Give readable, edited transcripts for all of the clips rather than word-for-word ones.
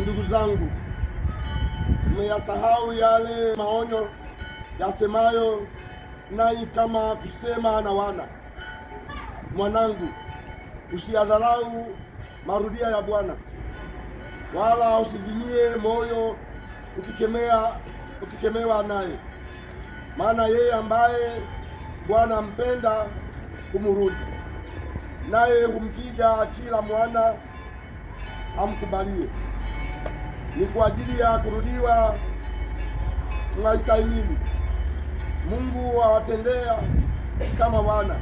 Ndugu zangu, mmeyasahau yale maonyo yasemayo nanyi kama kusema na wana. Mwanangu, usiyadharau marudia ya Bwana, wala usizimie moyo ukikemewa naye. Maana yeye ambaye Bwana ampenda humrudi, naye humpiga kila mwana amkubalie. Ni kwa ajili ya kurudiwa mnastahimili. Mungu awatendea kama wana.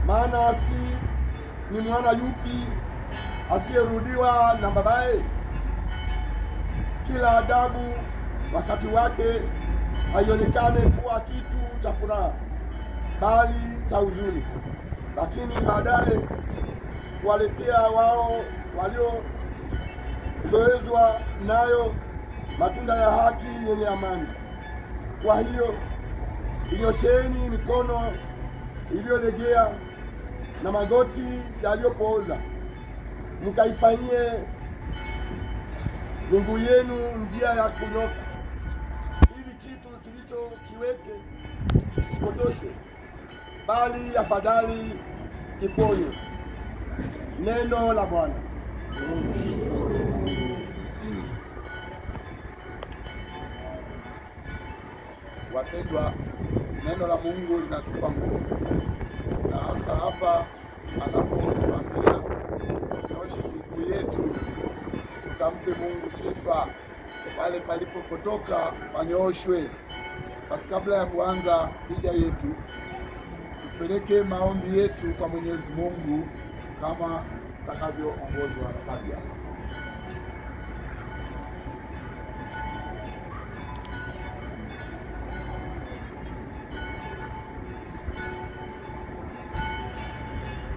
Maana ni mwana yupi asiyerudiwa na babaye? Kila adabu wakati wake haionekane kuwa kitu cha furaha, bali cha huzuni, lakini baadaye kuwaletea wao waliozoezwa nayo matunda ya haki yenye amani. Kwa hiyo inyosheni mikono iliyolegea na magoti yaliyopooza, mkaifanyie Mungu yenu njia ya kunyoka, ili kitu kilicho kiweke kisipotoshwe, bali afadhali kiponywe. Neno la Bwana. Wapendwa, neno la Mungu linatupa nguvu, na hasa hapa anapotuambia tunyoshe miguu yetu tukampe Mungu sifa, pale palipopotoka panyoshwe. Basi kabla ya kuanza hija yetu, tupeleke maombi yetu kwa Mwenyezi Mungu kama takavyoongozwa na Biblia.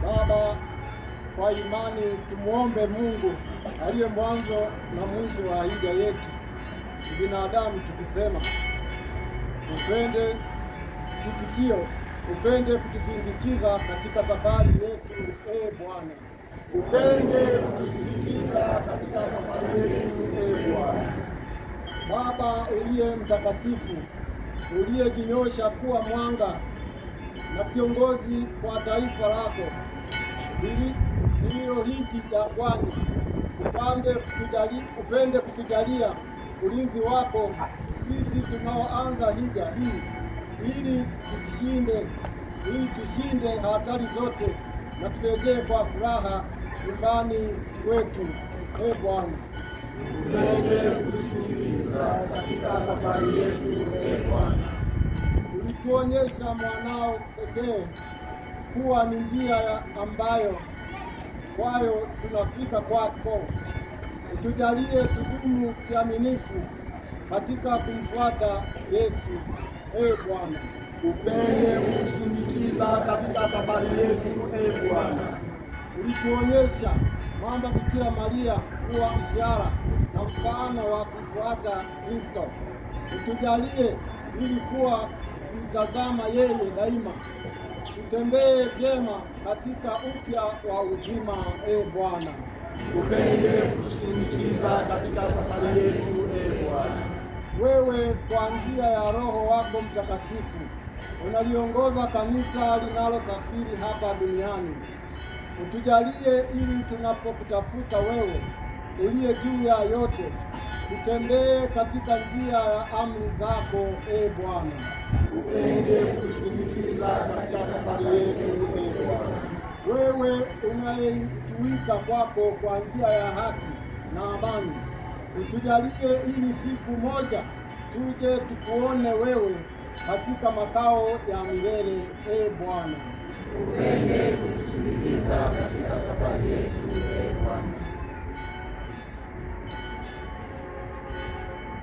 Baba, kwa imani tumuombe Mungu aliye mwanzo na mwisho wa hija yetu binadamu, tukisema: upende kutusindikiza katika safari yetu, Bwana. Upende kutusindikiza katika safari yetu, Bwana. Baba uliye mtakatifu, uliyejinyosha kuwa mwanga na kiongozi kwa taifa lako lililohiji jangwani, upende kutujalia ulinzi wako sisi tunaoanza hija hii, ili tushinde hatari zote na turejee kwa furaha nyumbani kwetu, Bwana. Upende kutusindikiza katika safari yetu, Bwana. Ulituonyesha mwanao pekee kuwa ni njia ambayo kwayo tunafika kwako. Utujalie tudumu kiaminifu katika kumfuata Yesu, Bwana. Upende kutusindikiza katika safari yetu, Bwana. Ulituonyesha Mama Bikira Maria kuwa ishara na mfano wa kufuata Kristo. Utujalie ili kuwa kumtazama yeye daima, tutembee vyema katika upya wa uzima, Bwana. Upende kutusindikiza katika safari yetu, Bwana. Wewe kwa njia ya Roho wako Mtakatifu unaliongoza kanisa linalosafiri hapa duniani. Utujalie ili tunapokutafuta wewe uliye juu ya yote, tutembee katika njia ya amri zako, Bwana. Upende kutusindikiza katika safari yetu, Bwana. Wewe unayetuita kwako kwa njia ya haki na amani, utujalie ili siku moja tuje tukuone wewe katika makao ya milele, Bwana. Upende kutusindikiza katika safari yetu, Bwana.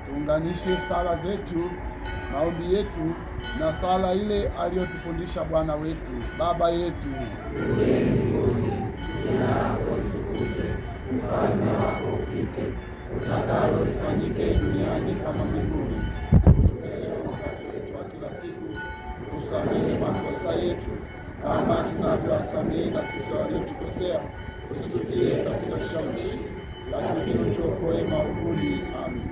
Tuunganishe sala zetu, maombi yetu na sala ile aliyotufundisha Bwana wetu. Baba yetu uliye mbinguni, jina lako litukuzwe, ufalme wako ufike, utakalo lifanyike duniani kama mbinguni. Utupe leo mkate wetu wa kila siku, utusamehe makosa yetu kama tunavyowasamehe na sisi waliotukosea, usitutie katika shawishi, lakini tuokoe maovuni. Amin.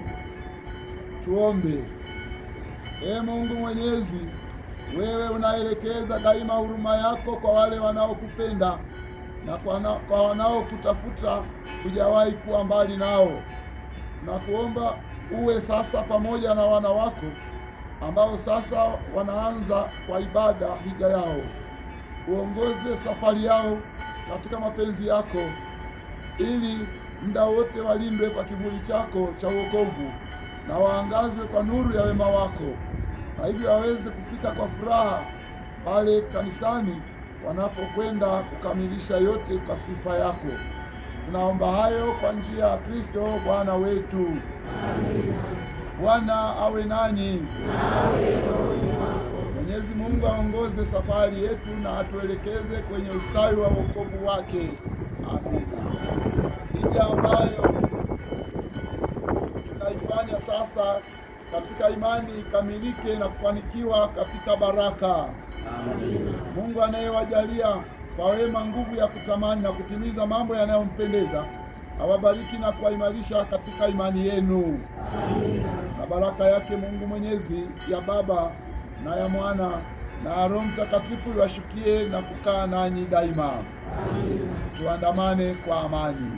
Tuombe. Ee Mungu Mwenyezi, wewe unaelekeza daima huruma yako kwa wale wanaokupenda na kwa wanaokutafuta, hujawahi kuwa mbali nao. Nakuomba uwe sasa pamoja na wana wako ambao sasa wanaanza kwa ibada hija yao. Uongoze safari yao katika mapenzi yako, ili muda wote walindwe kwa kivuli chako cha wokovu na waangazwe kwa nuru ya wema wako, na hivyo waweze kufika kwa furaha pale kanisani wanapokwenda kukamilisha yote kwa sifa yako. Tunaomba hayo kwa njia ya Kristo Bwana wetu. Amen. Bwana awe nanyi. Mwenyezi Mungu aongoze safari yetu na atuelekeze kwenye ustawi wa wokovu wake. Amina. Hija ambayo tunaifanya sasa katika imani ikamilike na kufanikiwa katika baraka. Amina. Mungu anayewajalia kwa wema nguvu ya kutamani na kutimiza mambo yanayompendeza, awabariki na kuwaimarisha katika imani yenu. Amina. Na baraka yake Mungu Mwenyezi, ya Baba na ya Mwana na ya Roho Mtakatifu iwashukie na kukaa nanyi daima. Amina. Tuandamane kwa amani.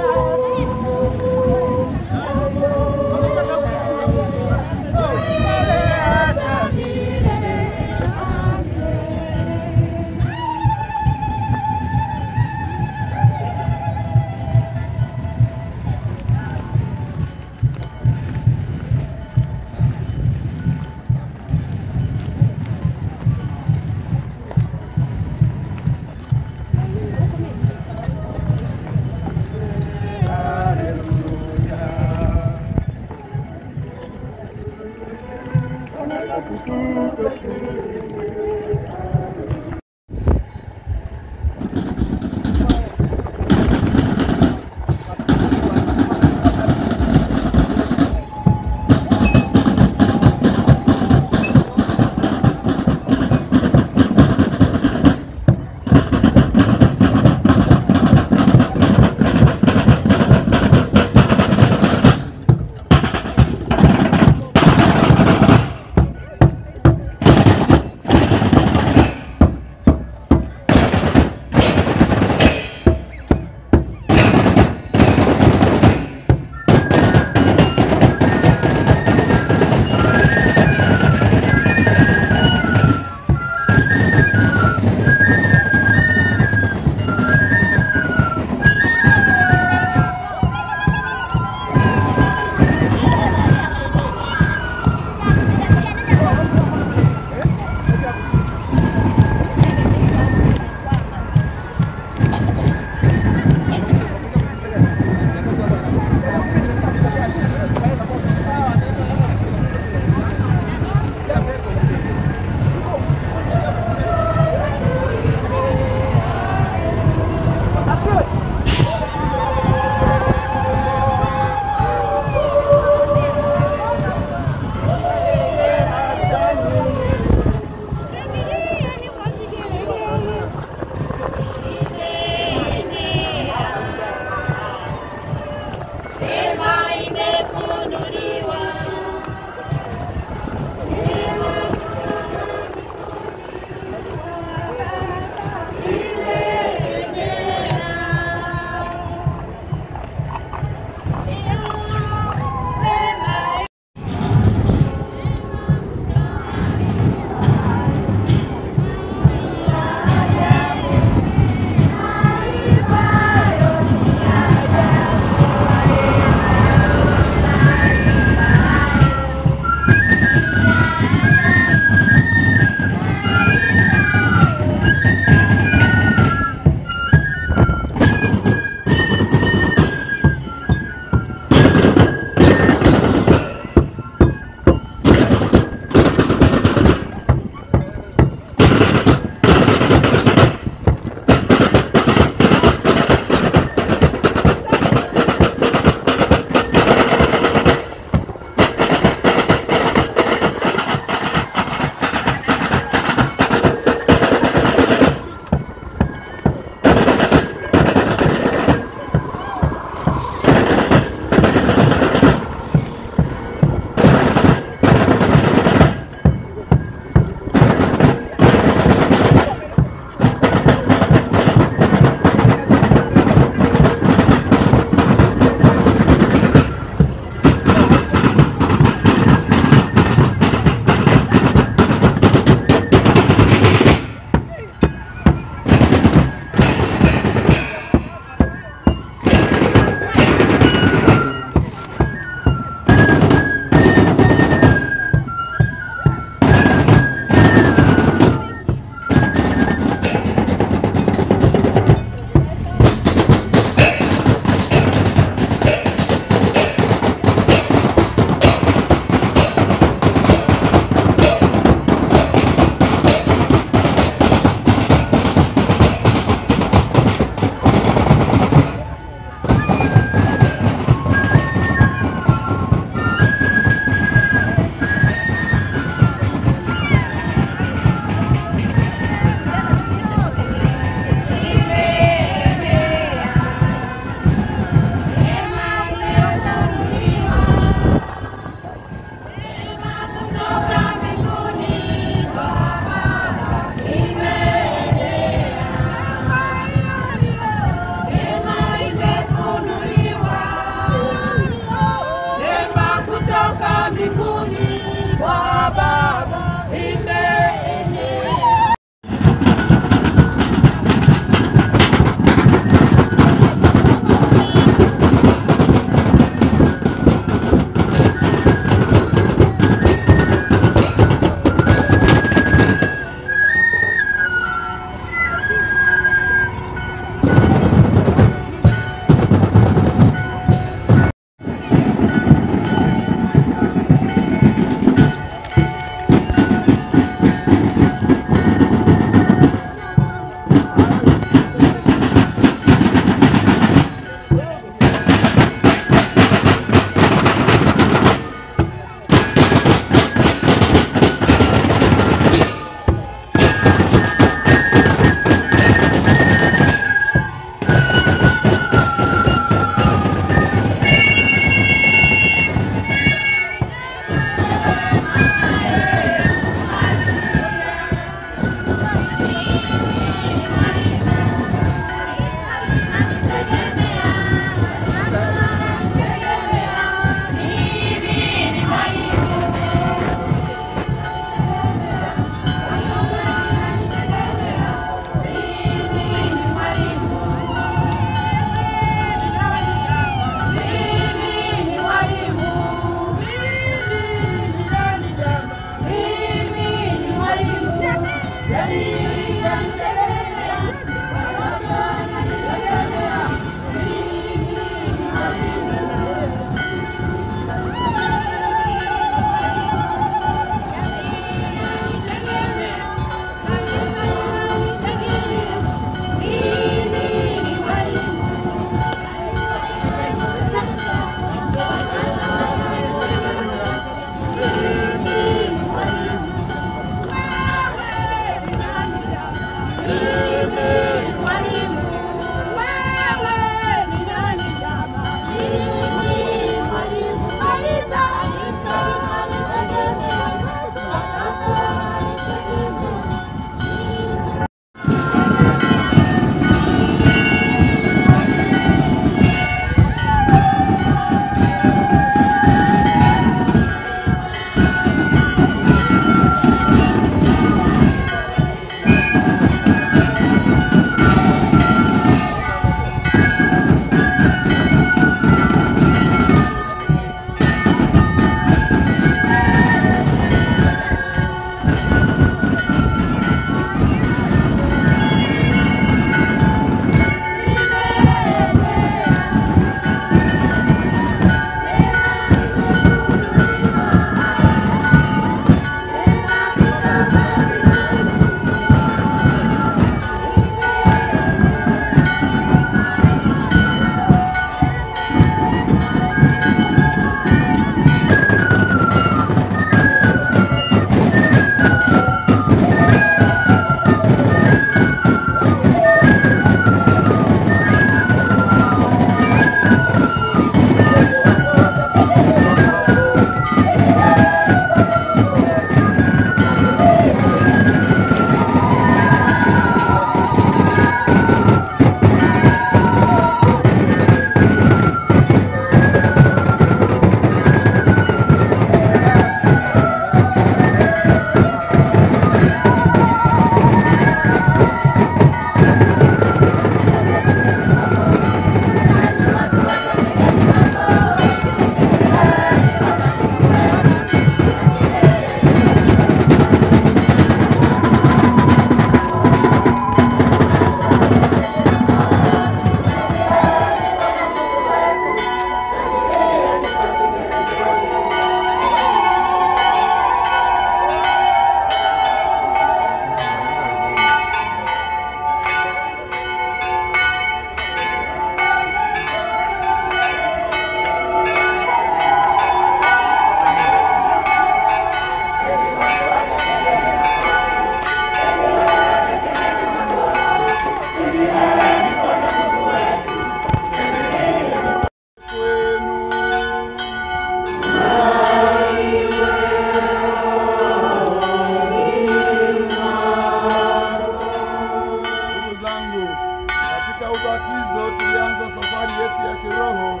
ya kiroho,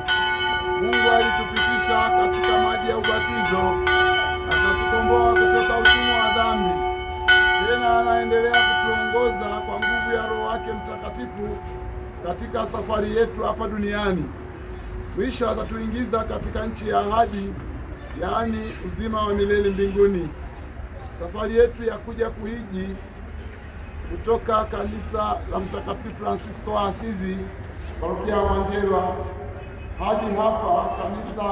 Mungu alitupitisha katika maji ya ubatizo, akatukomboa kutoka utumwa wa dhambi. Tena anaendelea kutuongoza kwa nguvu ya Roho wake Mtakatifu katika safari yetu hapa duniani. Mwisho atatuingiza katika nchi ya ahadi, yaani uzima wa milele mbinguni. Safari yetu ya kuja kuhiji kutoka kanisa la Mtakatifu Francisco wa Asizi, parokia ya Wanjelwa, hadi hapa kanisa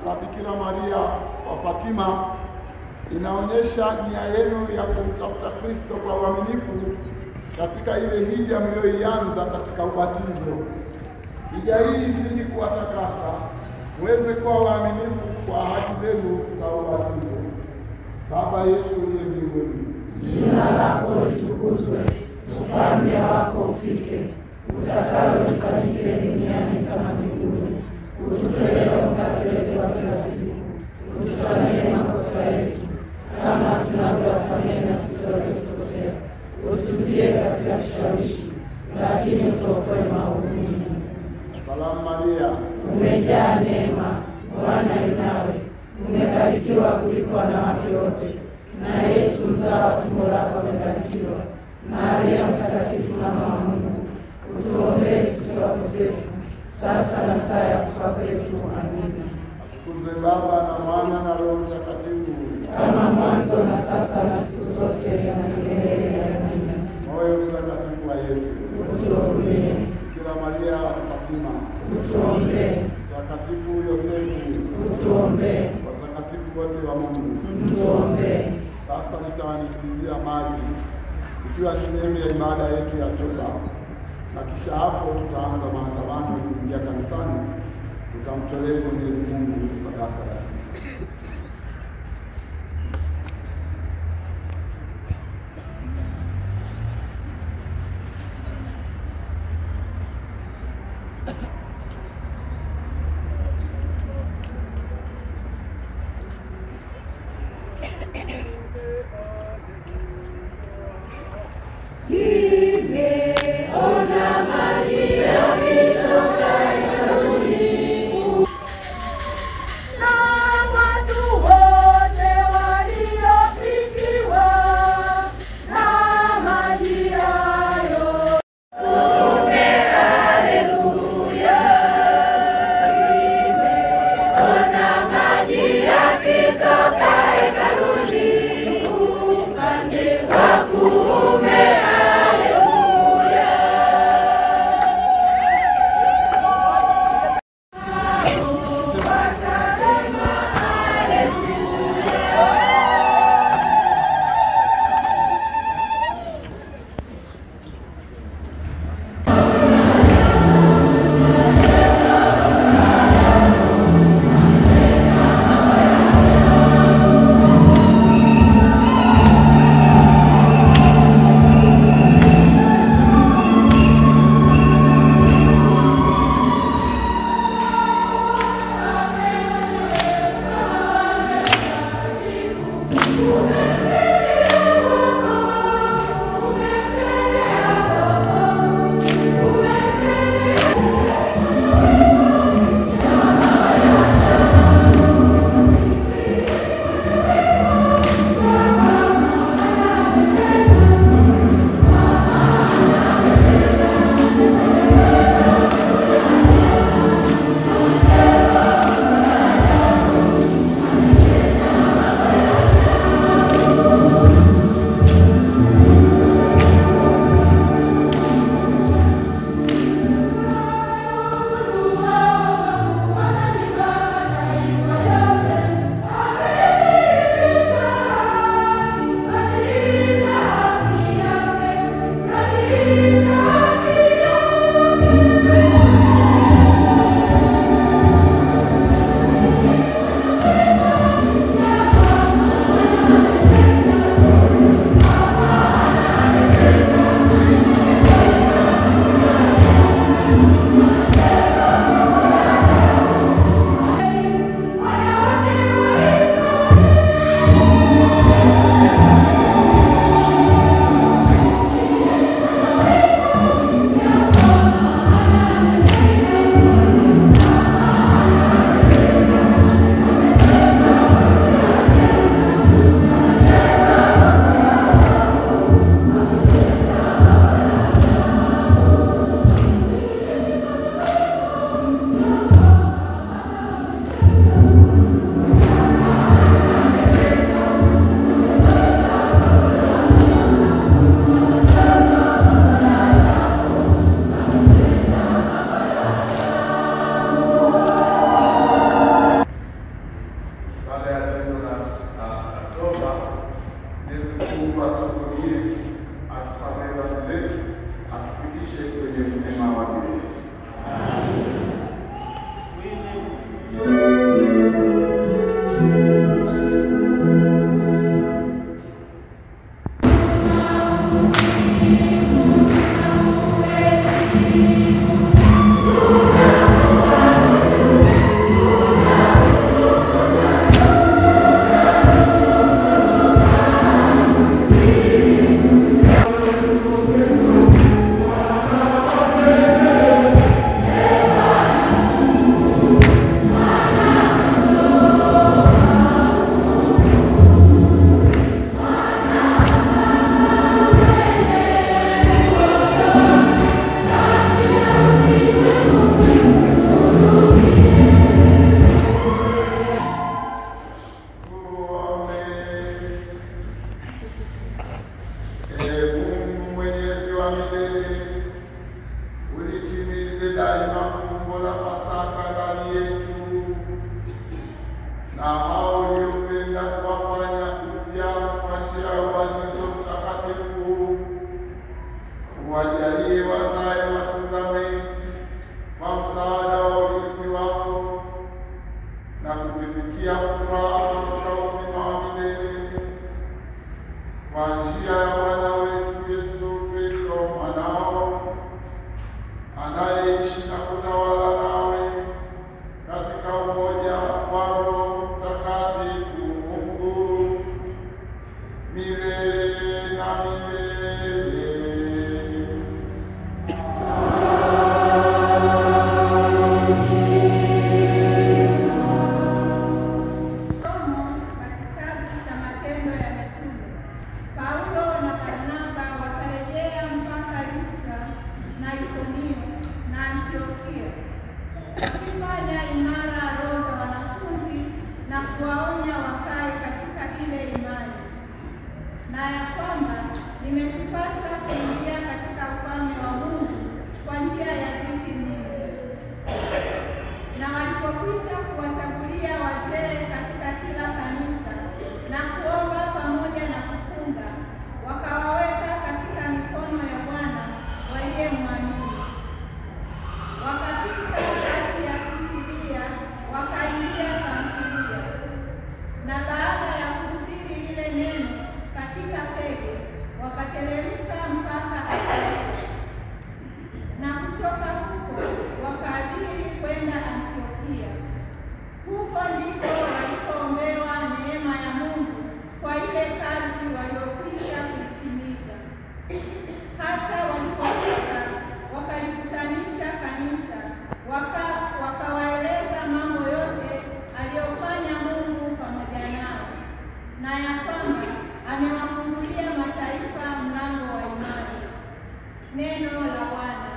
la Bikira Maria wa Fatima, inaonyesha nia yenu ya kumtafuta Kristo kwa uaminifu katika ile hija mlioianza katika ubatizo. Hija hii izidi kuwatakasa, muweze kuwa waaminifu kwa ahadi zenu za ubatizo. Baba yetu uliye mbinguni, jina lako litukuzwe, ufalme wako ufike, utakalo lifanyike duniani kama mbinguni. Utupe leo mkate wetu wa kila siku, utusamehe makosa yetu kama tunavyowasamehe na sisi waliotukosea, usitie katika kishawishi, lakini utuokoe maovuni. Salamu Maria, umejaa neema, Bwana yu nawe, umebarikiwa kuliko wanawake wote, na Yesu mzao wa tumbo lako amebarikiwa. Maria mtakatifu, mama wa Mungu, utuombee sisi wakosefu, sasa na saa ya kufa kwetu. Amina. Atukuzwe Baba na Mwana na Roho Mtakatifu, kama mwanzo na sasa na siku zote na milele. Amina. Moyo mtakatifu wa Yesu, utuombee. Bikira Maria wa Fatima, utuombee. Mtakatifu Yosefu, utuombee. watakatifu wote wa Mungu, utuombee. Sasa nitawanikizia maji ikiwa ni sehemu ya ibada yetu ya toba, na kisha hapo tutaanza maandamano ya kuingia kanisani, tutamtolea Mwenyezi Mungu sadaka ya sifa. uzima wa milele. Ulitimize daima fumbo la Pasaka ndani yetu, na hao uliopenda kuwafanya upya kwa njia ya ubatizo mtakatifu, uwajalie wazae matunda mengi kwa msaada wa ulinzi wako, na kuzifikia furaha katika uzima wa milele kwa njia ya Bwana wetu Yesu Kristo mwanao, anayeishi na kutawala nawe katika umoja wa Roho Mtakatifu Mungu milele na milele. Ukifanya imara roho za wanafunzi na kuwaonya wakae katika ile imani, na ya kwamba limetupasa kuingia katika ufalme wa Mungu kwa njia ya dhiki nyingi. Na walipokwisha kuwachagulia wazee katika kila kanisa na kuomba pamoja na kufunga, wakawaweka katika mikono ya Bwana waliyemwamini. Wakapita kati ya Pisidia wakaingia Pamfilia, na baada ya kuhubiri lile neno katika Perge wakateremka mpaka Atalia, na kutoka huko wakaabiri kwenda Antiokia. Huko ndiko walikoombewa neema ya Mungu kwa ile kazi waliokwisha kuitimiza. Hata walipofika wakalikutanisha kanisa, wakawaeleza mambo yote aliyofanya Mungu pamoja nao, na ya kwamba amewafungulia mataifa mlango wa imani. Neno la Bwana.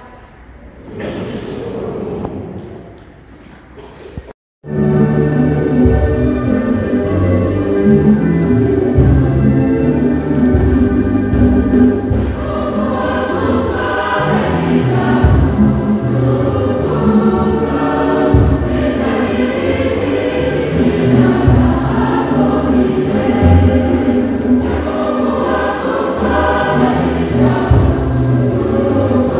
Amen.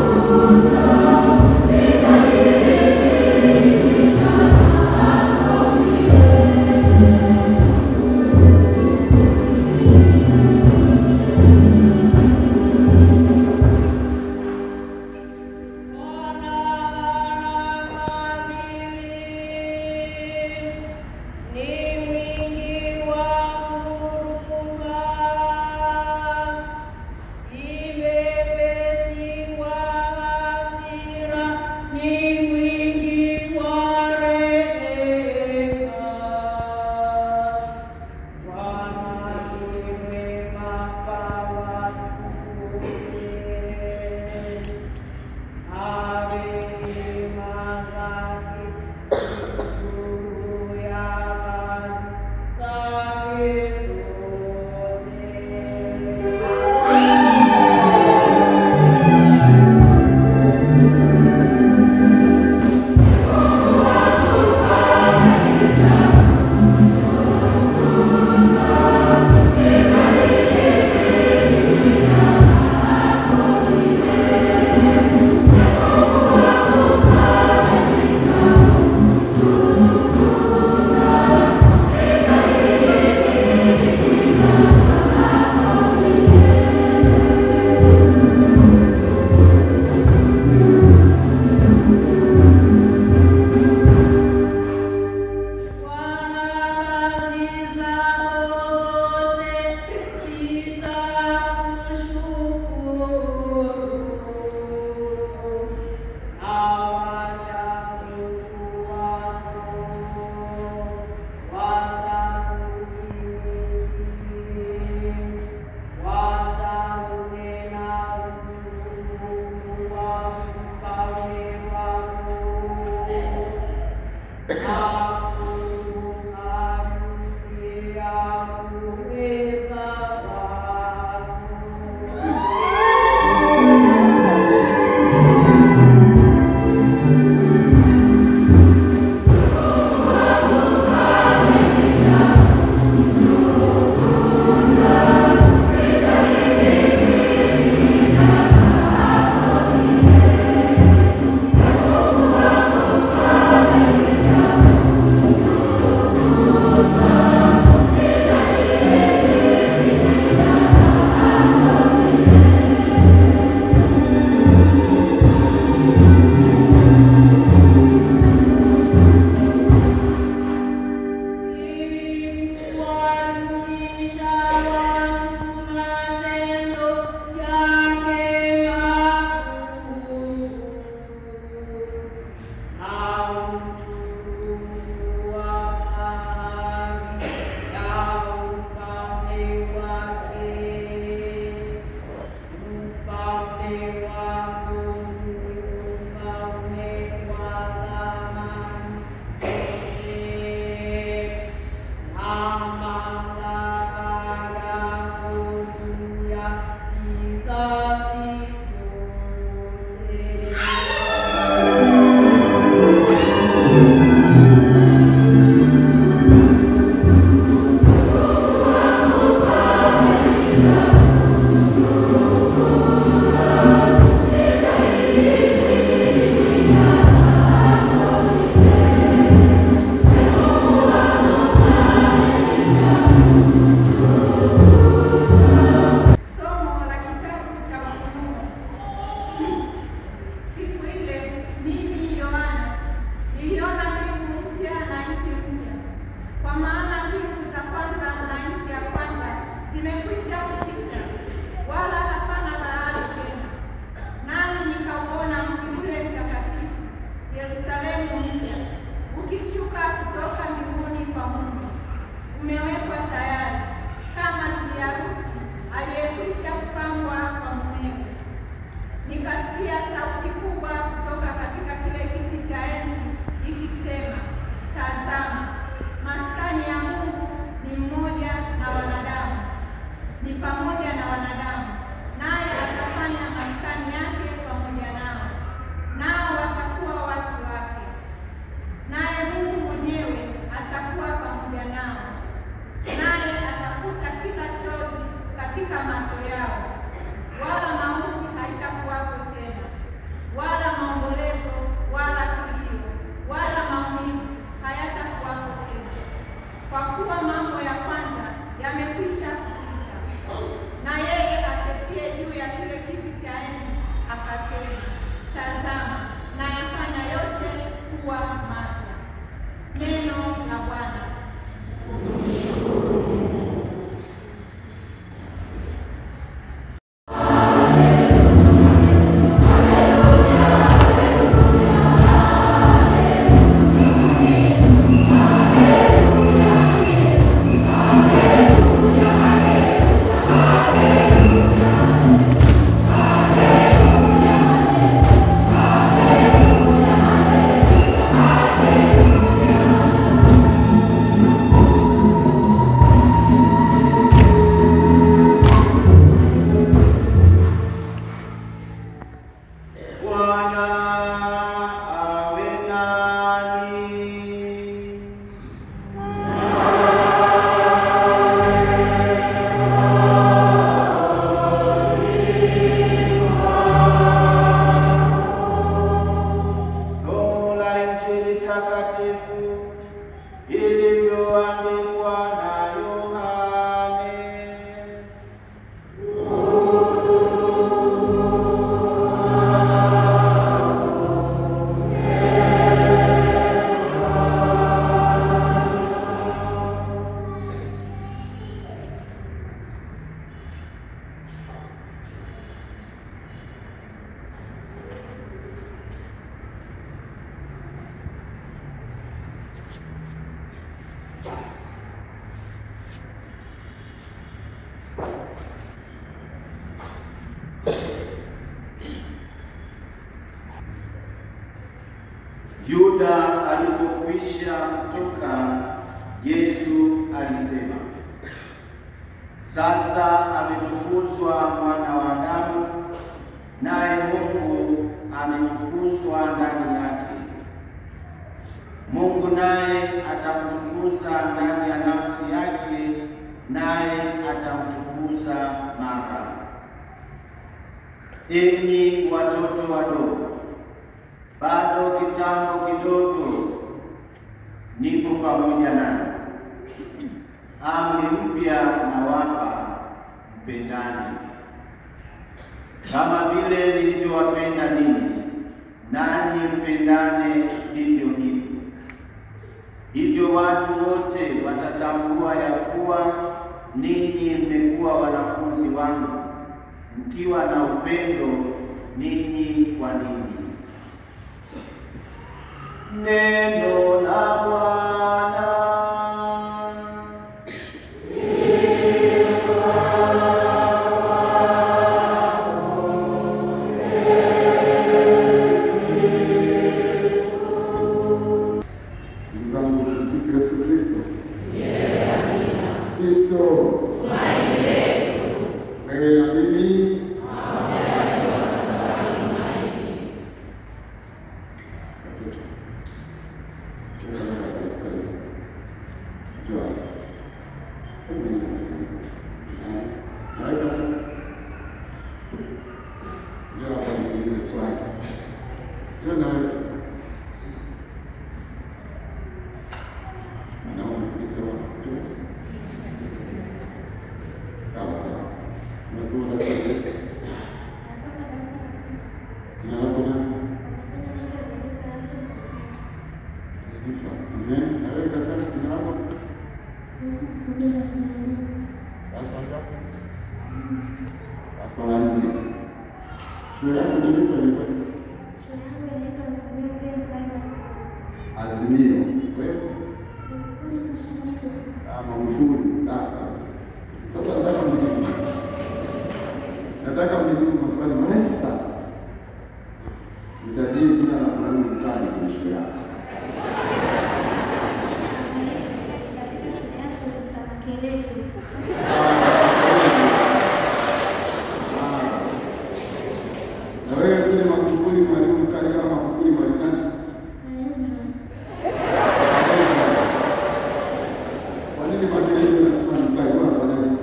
Yuda alipokwisha kutoka, Yesu alisema, sasa ametukuzwa Mwana wa Adamu, naye Mungu ametukuzwa ndani yake. Mungu naye atamtukuza ndani ya nafsi yake, naye atamtukuza mara. Enyi watoto wadogo, bado kitambo kidogo nipo pamoja nanyi. Amri mpya nawapa, mpendane. Kama vile nilivyowapenda ninyi, nanyi mpendane vivyo hivyo. Hivyo watu wote watatambua ya kuwa ninyi mmekuwa wanafunzi wangu, mkiwa na upendo ninyi kwa ninyi. Neno la Bwana. Azimio. Magufuli. Sasa nataka mnijibu maswali mengi sana. Nitajie jina la Mwalimu Mkali kesho yako. Na wewe kule Magufuli, Mwalimu Mkali kama Magufuli Marekani? Kwa nini Magufuli anasema Mkali bwana kwa nini?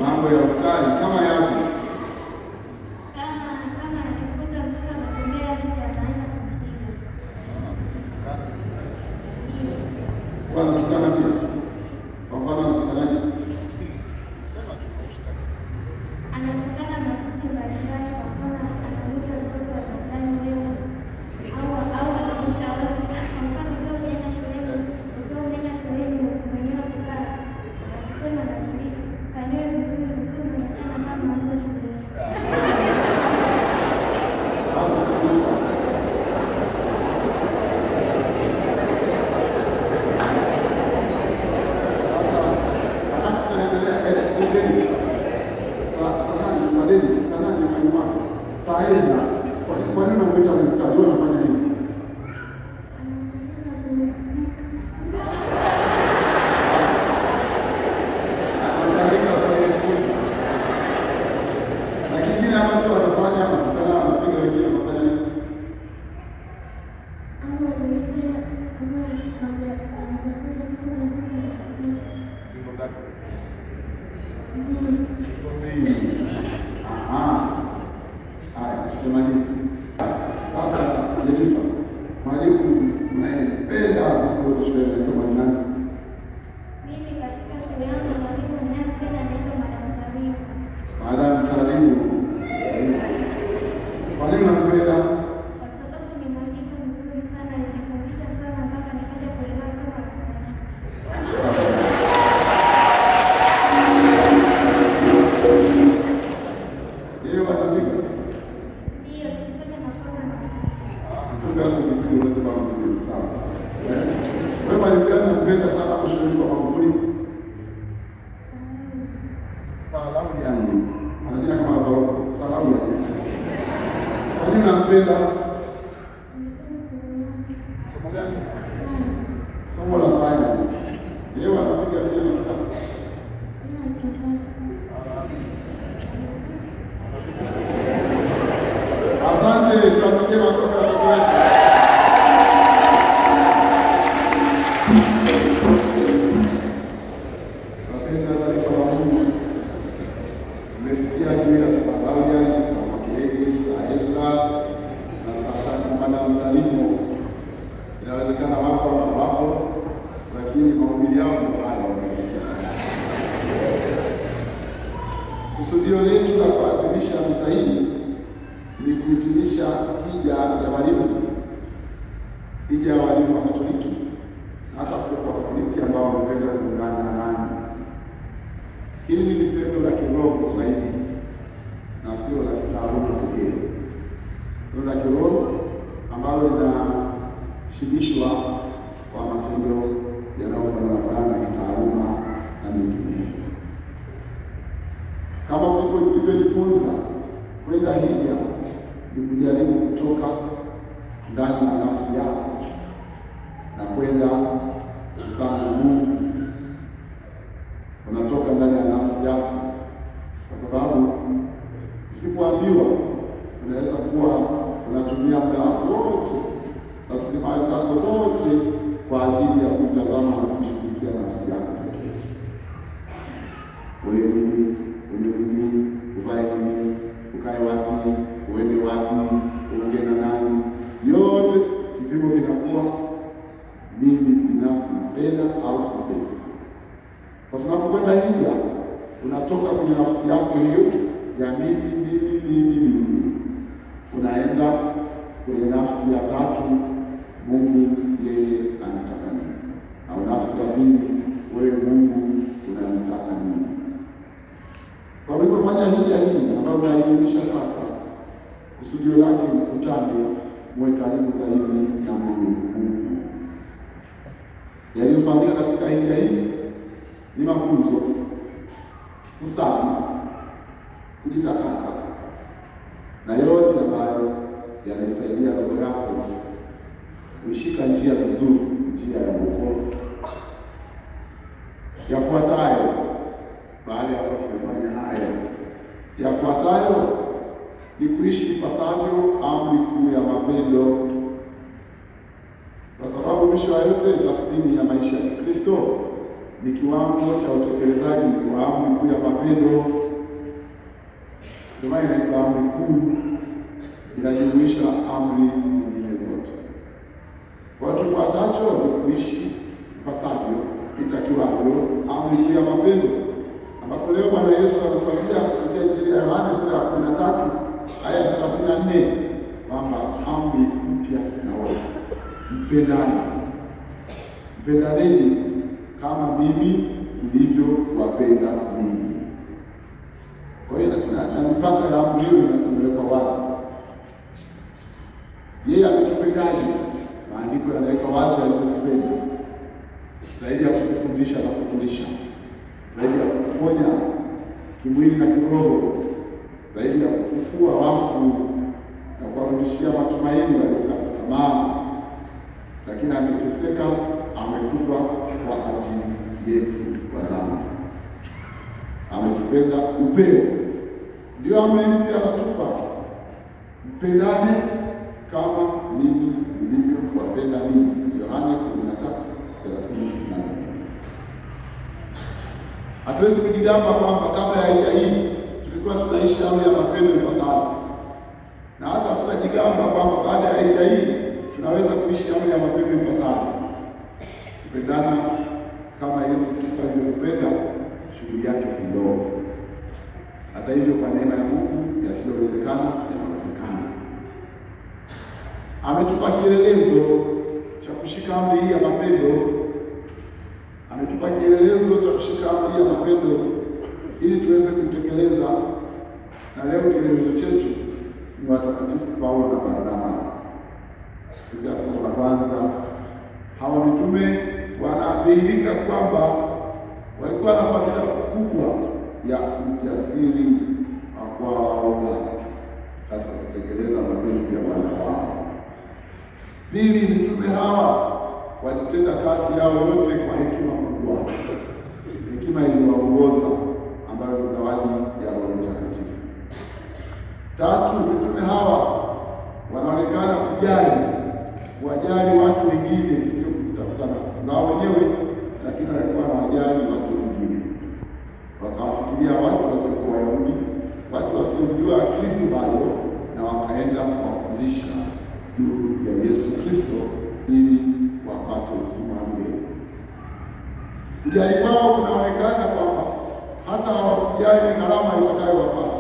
Mambo ya ukali kama yapi? Wanakutana pia. Kwa mfano wanakutanaje? Anakutana na sisi mbalimbali, kwa mfano anamuita mtoto wa jirani wewe au anamuita wewe. Kwa mfano ukiwa unaenda shuleni mwenyewe kukaa akisema na nini kanyewe vizuri vizuri unasema kama mambo shuleni. Kwa nini unamuita mkali? Wewe unafanya nini? Na kingine ambacho wanafanya kukutana wanapiga wengine wanafanya nini? Haya, tumalize. Sasa Jenifa, mwalimu unayependa kutoka shule kama nani? Mimi katika shule yangu mwalimu ninayempenda anaitwa Madam Tarimu. Madam Tarimu. Kwa nini unampenda? Kwa sababu ni mwalimu mzuri sana, alinifundisha sana mpaka nikaja kuelewa somo la sayansi. Yeye watapika. Ndio, tulifanya makosa na Tungaza kitu unaweza kama mzuri sawa. Wewe mwalimu gani unapenda sana hapo shule kwa Magufuli? Sawa, yangu. Anajina kama sababu ya kwa nini unampenda? Somo gani? Somo la science. Yeye anapiga vile na asante, tunapigia makofi ya watoto wetu. Napenda taarifa wa Mungu. Mmesikia juu ya Sabaudia, Samakiregi, Saezra na sasa Madam Chalimo. Inawezekana wapo, lakini mahubiri yao ndio hayo wamesikia. Kusudio letu la kuadhimisha misa hii ni kuhitimisha hija ya walimu, hija ya walimu wa Katoliki, hasa sio kwa Katoliki ambao wamependa kuungana na nani. Hili ni tendo la kiroho zaidi na sio la kitaaluma pekee. Tendo la kiroho ambalo linashibishwa kwa matendo yanayofanana na kitaaluma na mengineyo. Kama tulivyojifunza, kwenda hija ni kujaribu kutoka ndani ya nafsi yako na kwenda kukutana na Mungu. Unatoka ndani ya nafsi yako, kwa sababu usipoambiwa unaweza kuwa unatumia muda wote, rasilimali zako zote kwa ajili ya kutazama na kushughulikia nafsi yako pekee. Uvae nini, ukae wapi, uende wapi, uongee na nani, yote kipimo kinakuwa mimi binafsi napenda au sipendi. Kwa sababu kwenda hija unatoka kwenye nafsi yako hiyo ya mimi, unaenda kwenye nafsi ya tatu, Mungu yeye anataka nini, au nafsi ya pili, wewe Mungu unanitaka nini. Kwa hivyo fanya hija hii ambayo unahitimisha sasa, kusudio lake ni kutane mwe karibu zaidi na Mwenyezi Mungu. Yaliyofanyika katika hija hii ni mafunzo, kusali, kujitakasa na yote ambayo yanasaidia roho yako kushika njia vizuri, njia ya wokovu. Yafuatayo baada ya kufanya haya, yafuatayo ni kuishi ipasavyo amri kuu ya mapendo, kwa sababu mwisho wa yote tathmini ya maisha ya Kristo ni kiwango cha utekelezaji wa amri kuu ya mapendo. Ndio maana inaitwa amri kuu, inajumuisha amri zingine zote. Kwa kifuatacho ni kuishi ipasavyo itakiwavyo amri kuu ya mapendo, ambapo leo Bwana Yesu ametuambia kupitia Injili ya Yohane sura ya 13 aya ya 34 kwamba amri mpya nawapa, mpendaneni kama mimi nilivyowapenda ninyi. Kwa hiyo na mipaka ya amri hiyo inawekwa wazi. Yeye ametupendaje? Maandiko yanaweka wazi alivyotupenda, zaidi ya kutufundisha na kutulisha, zaidi ya kuponya kimwili na kiroho, zaidi ya kufufua wafu na kuwarudishia matumaini waliokata tamaa, lakini ameteseka, amekufa kwa ajili yetu kwa dhambi. Ametupenda upeo, ndio amri mpya anatupa, mpendane kama mimi nilivyowapenda ninyi. Yohane 13:34. Hatuwezi kujigamba kwamba kabla ya hija hii tulikuwa tunaishi amri ya mapendo ipasavyo, na hata tutajigamba kwamba baada ya hija hii tunaweza kuishi amri ya mapendo ipasavyo. Kupendana kama Yesu Kristo alivyopenda, shughuli yake si ndogo. Hata hivyo, kwa neema ya Mungu yasiyowezekana yanawezekana. Ametupa kielelezo cha kushika amri hii ya mapendo, ametupa kielelezo cha kushika amri hii ya mapendo ili tuweze kutekeleza. Na leo kielelezo chetu ni watakatifu Paulo na Barnaba. Katika somo la kwanza, hawa mitume wanadhihirika kwamba walikuwa na fadhila kubwa ya ujasiri kwa katika kutekeleza mapenzi ya Bwana wao. Pili, mitume hawa walitenda kazi yao yote kwa hekima kubwa, hekima iliwaongoza ambayo ni zawadi ya Roho Mtakatifu. Tatu, mitume hawa wanaonekana kuwajali watu wengine, sio kutafuta nafsi zao wenyewe, lakini walikuwa wanawajali watu wengine. Wakawafikiria watu wasiokuwa Wayahudi, watu wasiojua Kristo bado, na wakaenda kuwafundisha juu ya Yesu Kristo ili wapate uzima wa milele. Kujali kwao kunaonekana kwamba hata hawakujali gharama itakayowapata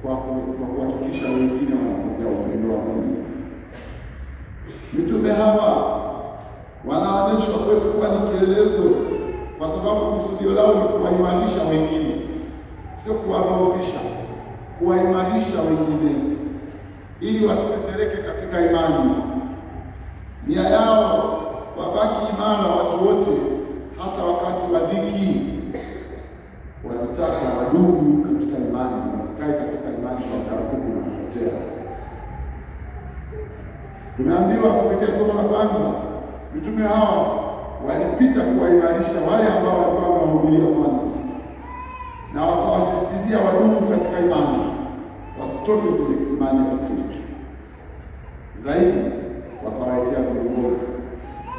kwa kuhakikisha wengine wanakuja upendo wa Mungu. Mitume hawa wanaonyeshwa kwetu kuwa ni kielelezo, kwa sababu kusudio lao ni kuwaimarisha wengine, sio kuwadhoofisha, kuwaimarisha wengine ili wasitetereke katika imani. Nia yao wabaki imara watu wote, hata wakati wa dhiki. Wanataka wadumu katika imani, wasikae katika imani kwa taratibu na kupotea. Tumeambiwa kupitia somo la kwanza, mitume hawa walipita kuwaimarisha wale ambao walikuwa wamehubiria kwanza, na wakawasisitizia wadumu katika imani, wasitoke kwenye imani ya Kristo. Zaidi wakawawekea viongozi,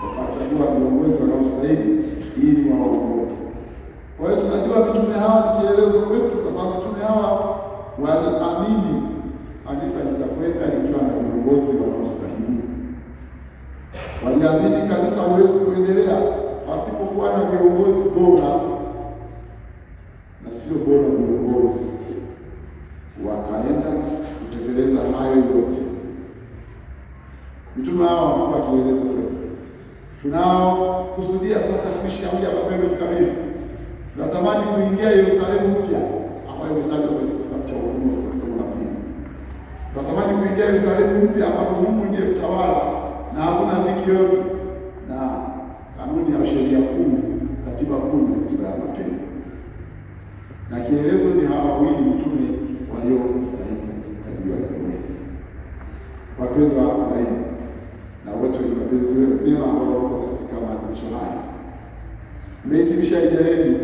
wakachagua viongozi wanaostahili ili waongoze. Kwa hiyo tunajua mitume hawa ni kielelezo kwetu, kwa sababu mitume hawa waliamini kanisa litakwenda likiwa na viongozi wanaostahili. Waliamini kanisa haliwezi kuendelea pasipokuwa na viongozi bora, na sio bora viongozi. Wakaenda kutekeleza hayo yote. Mitume hawa wamekuwa kielelezo kwetu. Tunao kusudia sasa kuishi amri ya mapendo kamilifu. Tunatamani kuingia Yerusalemu mpya ambayo imetajwa kwenye kitabu cha Ufunuo somo la pili. Tunatamani kuingia Yerusalemu mpya ambapo Mungu ndiye mtawala na hakuna dhiki yote, na kanuni ya sheria kuu, katiba kuu ya mapendo. Na kielezo ni hawa wawili mitume waliostahili kujua kwetu. Wapendwa wanaini na wote ni wapenzi wema ambao wako katika maadhimisho haya. Mmehitimisha hija yenu,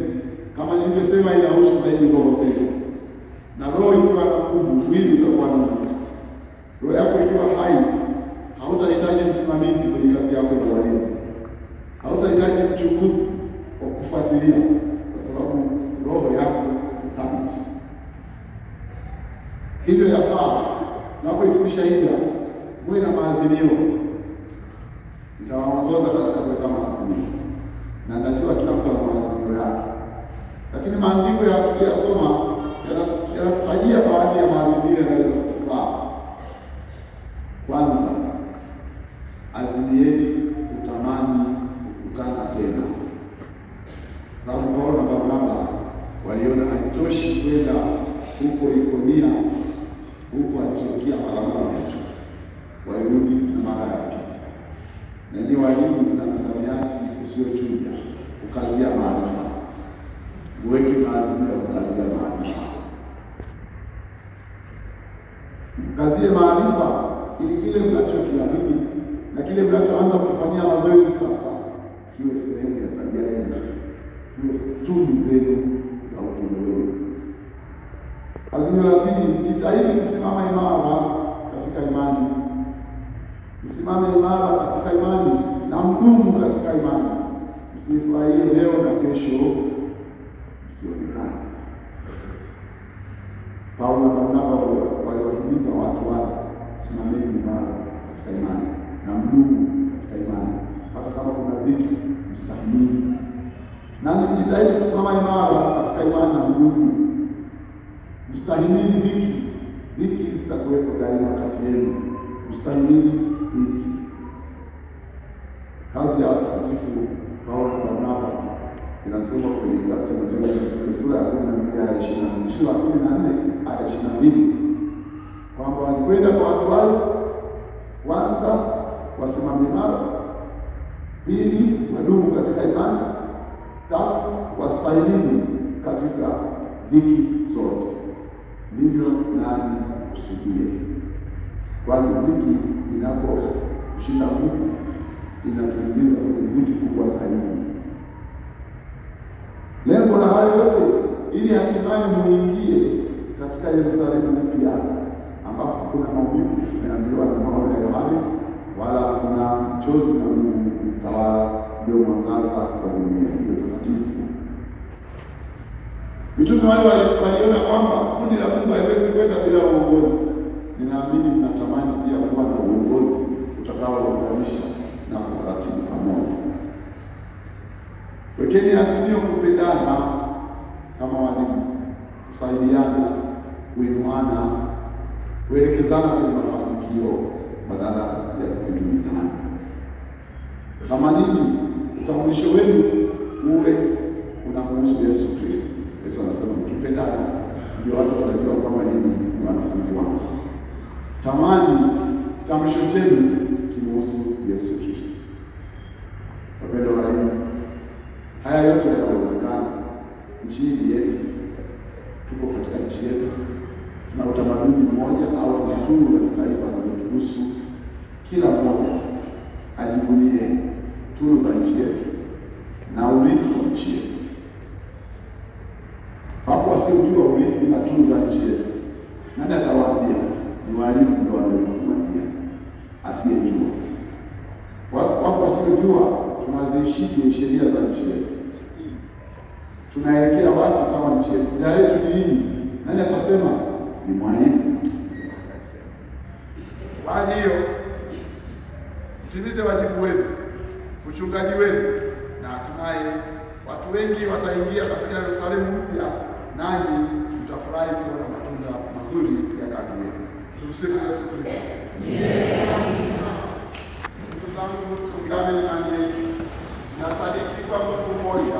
kama nilivyosema, inahusu zaidi roho zetu. Na roho ikiwa na nguvu, mwili utakuwa na nguvu. Roho yako ikiwa hai, hautahitaji msimamizi kwenye kazi yako ya ualimu. Hautahitaji mchunguzi wa kufuatilia, kwa sababu roho yako thabiti. Hivyo yafaa tunapohitimisha hija muwe na maazimio. Nitawaongoza katika kuweka maazimio, na najua kila mtu ana maazimio yake, lakini maandiko ya kuyasoma yanatutajia baadhi ya maazimio yanaweza kutufaa. Kwanza, azimieni kutamani kukutana tena. Sababu Paulo na Barnaba waliona haitoshi kwenda huko Ikonia, huko Antiokia mara moja, walirudi na mara ya pili. Na ni walimu na msamiati usiochuja, ukazia maarifa. Uweke maazimio ya ukazia maarifa. Ukazie maarifa ili kile mnachokiamini na kile mnachoanza kufanyia mazoezi sasa kiwe sehemu ya tabia yenu, kiwe tunu zenu za utume wenu. Azimio la pili, jitahidi kusimama imara katika imani. Msimame imara katika imani na mdumu katika imani. Msifurahie leo na kesho msionekane. Paulo na Barnaba waliwahimiza watu wale, simameni imara katika imani na mdumu katika imani. Hata kama kuna dhiki, mstahimili. Nani mjitahidi kusimama imara katika imani na mdumu. Mstahimili dhiki. Dhiki zitakuwepo daima kati yenu. Mstahimili dhiki. Kazi ya watakatifu Paulo na Barnaba inasema kwenye kitabu cha Matendo sura ya 12 aya 20, sura ya 14 aya 22, kwamba walikwenda kwa watu wale, kwanza wasimame imara, pili wadumu katika imani, tatu wastahimili katika dhiki zote. Ndivyo nani akukusudie, kwani dhiki inaposhinda nguvu inatuingiza kwenye dhiki kubwa zaidi. Lengo la hayo yote ili hatimaye muingie katika Yerusalemu mpya ambapo kuna maumivu tumeambiwa na maono ya Yohana, wala kuna mchozi na Mungu mtawala ndio mwangaza wa dunia hiyo takatifu. Mitume wale waliona kwamba kundi la Mungu haiwezi kwenda bila uongozi. Ninaamini mnatamani pia kuwa na uongozi utakaounganisha na kuratibu pamoja. Wekeni azimio kupendana kama walimu, kusaidiana, kuinuana, kuelekezana kwenye mafanikio badala ya kuhimizana. Tamanini utambulisho wenu uwe unamhusu Yesu Kristo. Yesu anasema mkipendana ndio watu wanajua kwamba nyinyi ni wanafunzi wangu. Tamani kitambulisho chenu kimhusu Yesu Kristo. Wapendwa walimu, haya yote yanawezekana. Nchi hii yetu, tuko katika nchi yetu, tuna utamaduni mmoja au desturi za kitaifa zinazotuhusu. Kila mmoja ajivunie tunu za nchi yetu na urithi wa nchi yetu. Hapo wasiojua urithi na tunu za nchi yetu, nani atawaambia? Ni walimu ndio wanaweza kumwambia asiyejua. Wako wasiojua tunaziishije sheria za nchi yetu, tunaelekea watu kama nchi yetu. Dada yetu ni nini? Nani atasema? Ni mwalimu. Kwa hiyo mtimize wajibu wenu, uchungaji wenu, na hatimaye watu wengi wataingia katika Yerusalemu mpya, nanyi mtafurahi kuona matunda mazuri ya kazi yenu. Tumsifu Yesu Kristo. Ndugu zangu, tuungane imani yetu. Nasadiki kwa Mungu mmoja,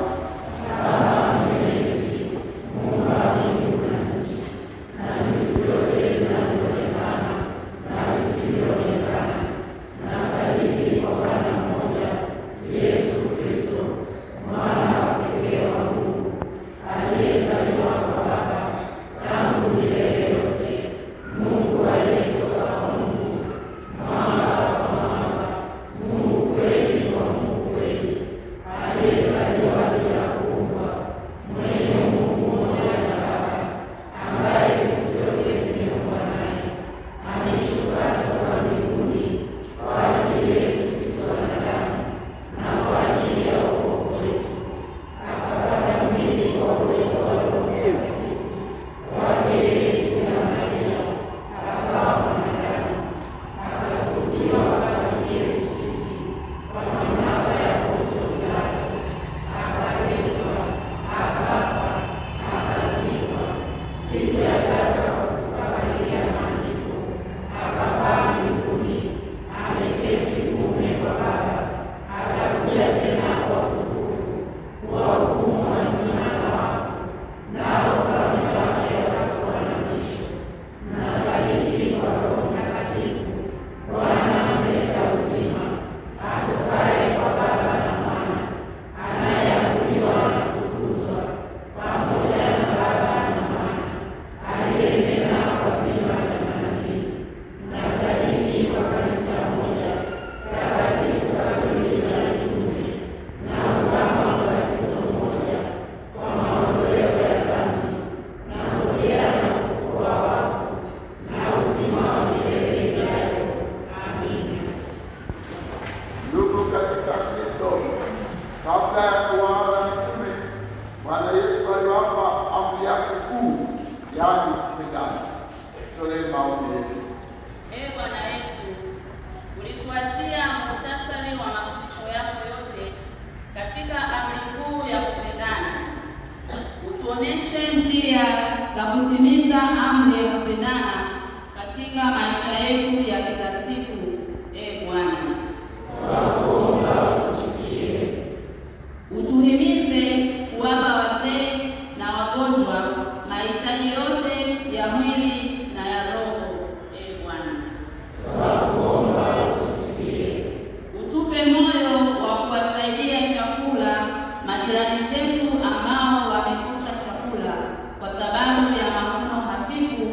kwa sababu ya maono hafifu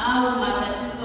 au matatizo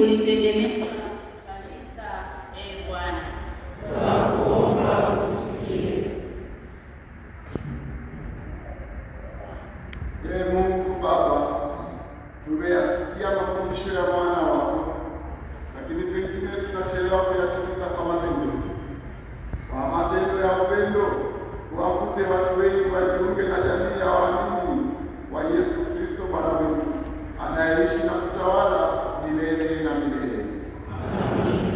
kulitegemeza kanisa. Bwana, tunakuomba usikie. Mungu Baba, tumeyasikia mafundisho ya mwana wako, lakini pengine tunachelewa kuyatimiza kwa matendo. Kwa matendo ya upendo, tuwavute watu wengi wajiunge na jamii ya waamini wa Yesu Kristo Bwana wetu, anayeishi na kutawala milele na milele. Amen.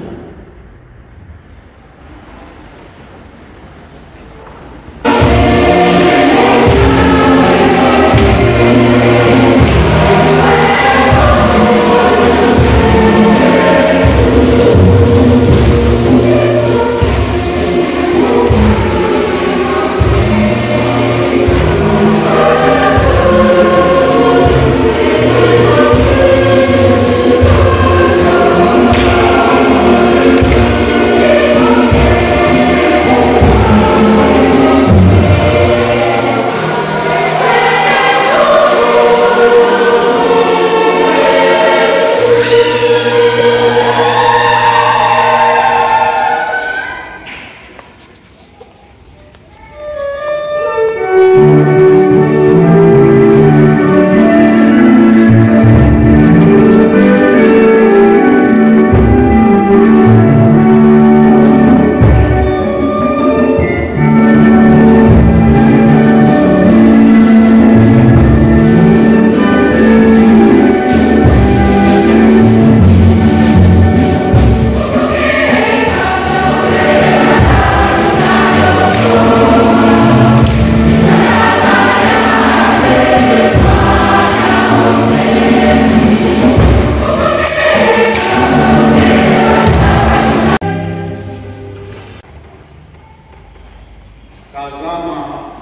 Tazama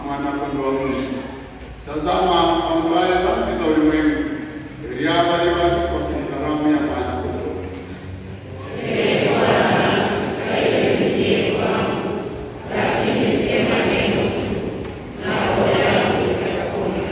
mwana-kondoo wa Mungu. Tazama aondoaye dhambi za ulimwengu. Heri yako aliyeandikwa kwenye karamu ya mwana-kondoo. Bwana, sistahili uje kwangu, lakini sema neno tu, na roho yangu itapona.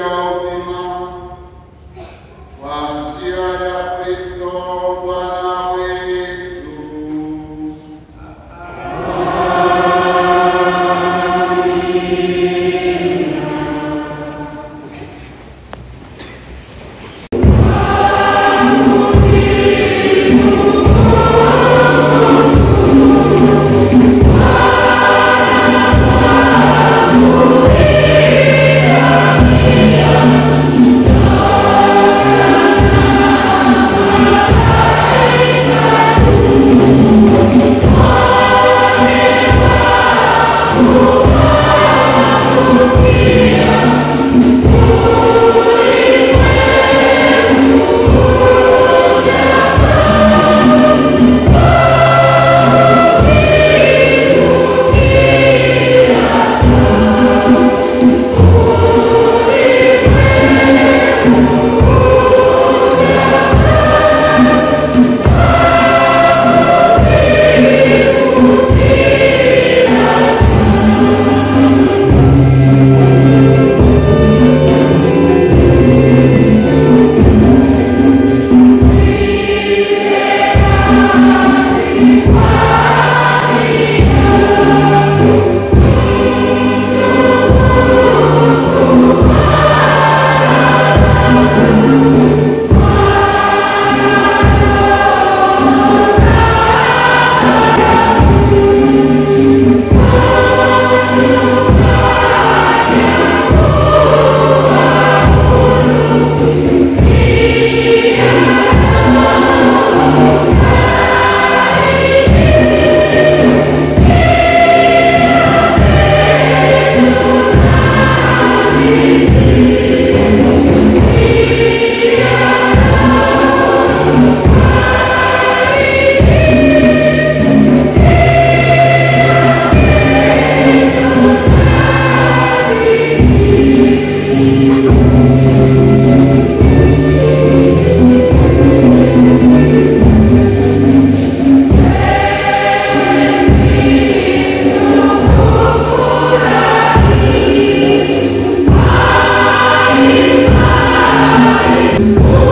wa uzima kwa njia ya Kristo Bwana wetu. Oh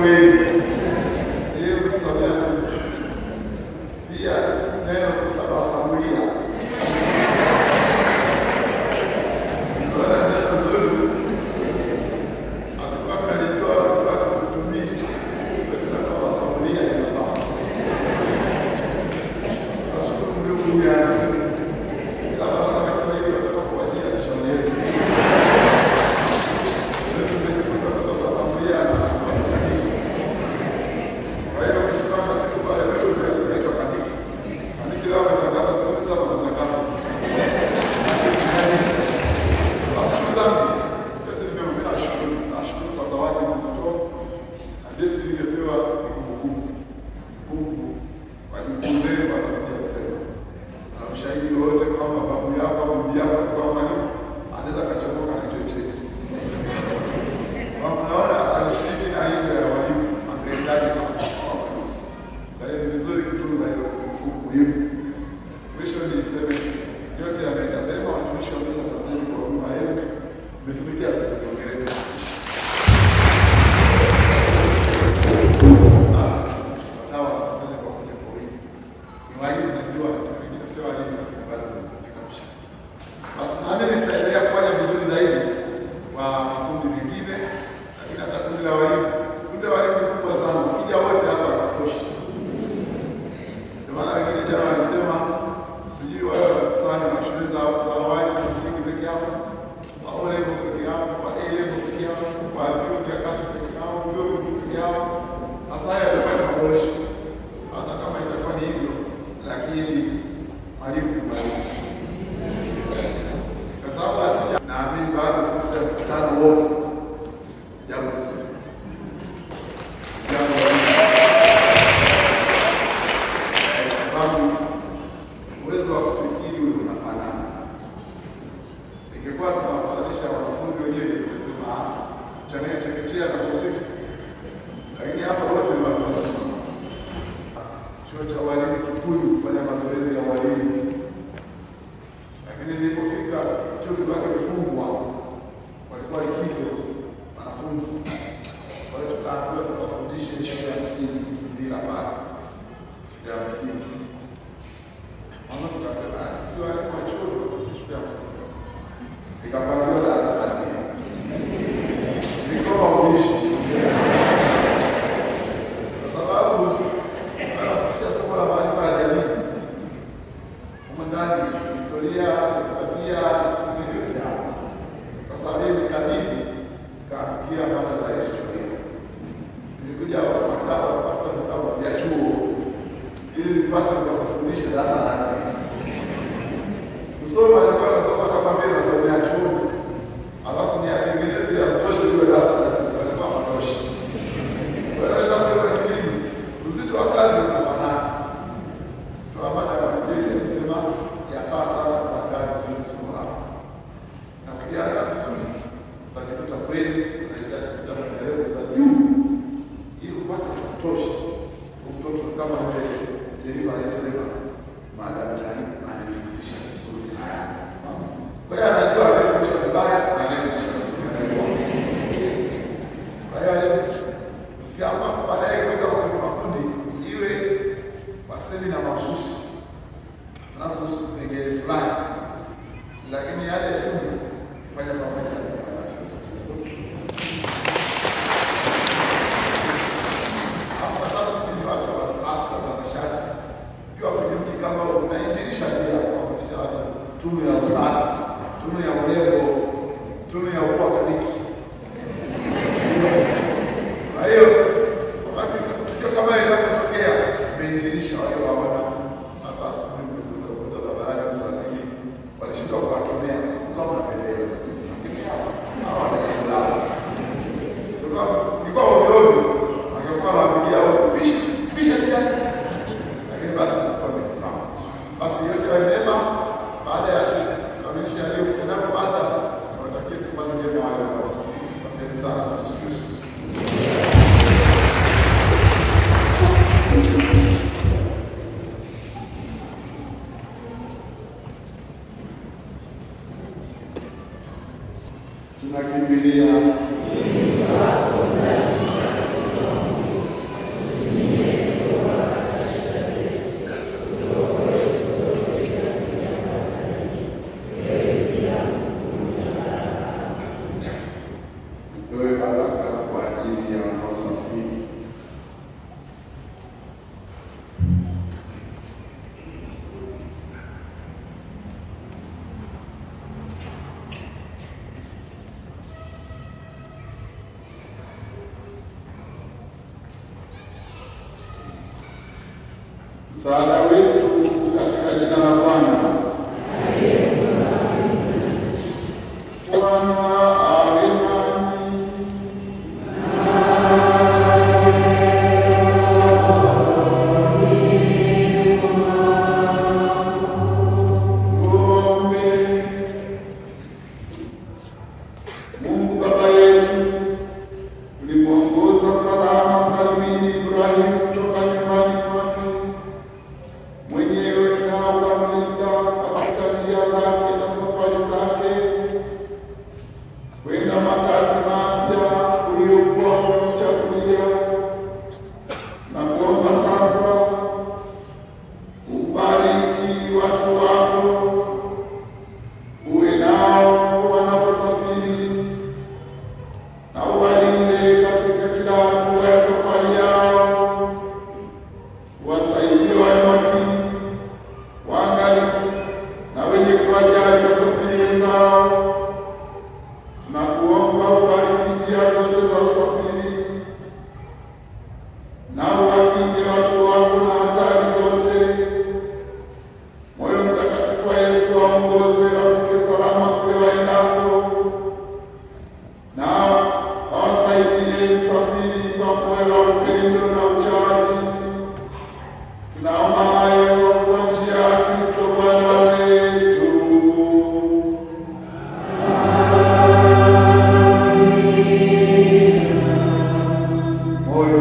kweli. Hiyo kusomea tu. Pia neno kutabasamulia. Bora neno zuri. Alikuwa analitoa kwa kutumia. Kutabasamulia ni sawa. Nashukuru Mungu mwenyewe. Kama kama hiyo kwa ajili ya shauri. msaada wetu katika jina la Bwana. Bwana awe nanyi. Tuombe. Mungu Baba yetu, ulimuongoza salama salimini Ibrahimu kutoka nyumbani kwake, mwenyewe na ukamlinda katika njia zake na safari zake kwenda makazi mapya uliokuwa umemchagulia, na kuomba sasa ubariki watu wako, uwe nao wanaposafiri, na uwalinde katika kila hatua ya safari yao, wasaidie wawe makini, waangalifu na wenye kuwajali wasafiri wenzao, na kuomba ubariki njia zote za usafiri, na uwakinge watu wako na hatari zote. Moyo Mtakatifu wa Yesu waongoze wafike salama kule waendako, na awasaidie usafiri kwa moyo wa upendo na uchaji. Tunaomba hayo kwa njia ya Kristo Bwana wetu. Moyo